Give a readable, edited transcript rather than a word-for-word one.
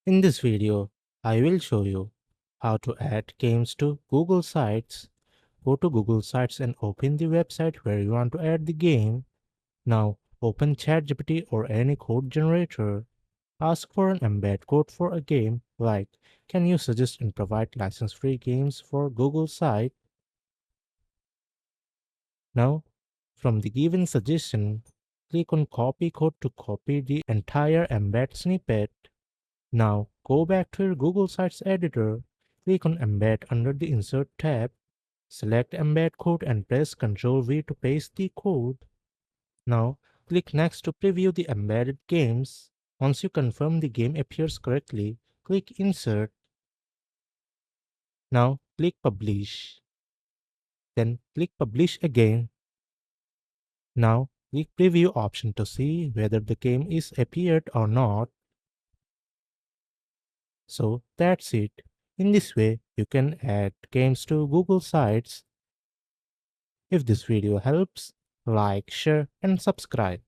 In this video, I will show you how to add games to Google Sites. Go to Google Sites and open the website where you want to add the game. Now, open ChatGPT or any code generator. Ask for an embed code for a game like, can you suggest and provide license-free games for Google site? Now, from the given suggestion, click on copy code to copy the entire embed snippet. Now, go back to your Google Sites editor, click on Embed under the Insert tab, select Embed code and press Ctrl V to paste the code. Now, click Next to preview the embedded games. Once you confirm the game appears correctly, click Insert. Now, click Publish. Then click Publish again. Now, click Preview option to see whether the game is appeared or not. So that's it. In this way, you can add games to Google Sites. If this video helps, like, share, and subscribe.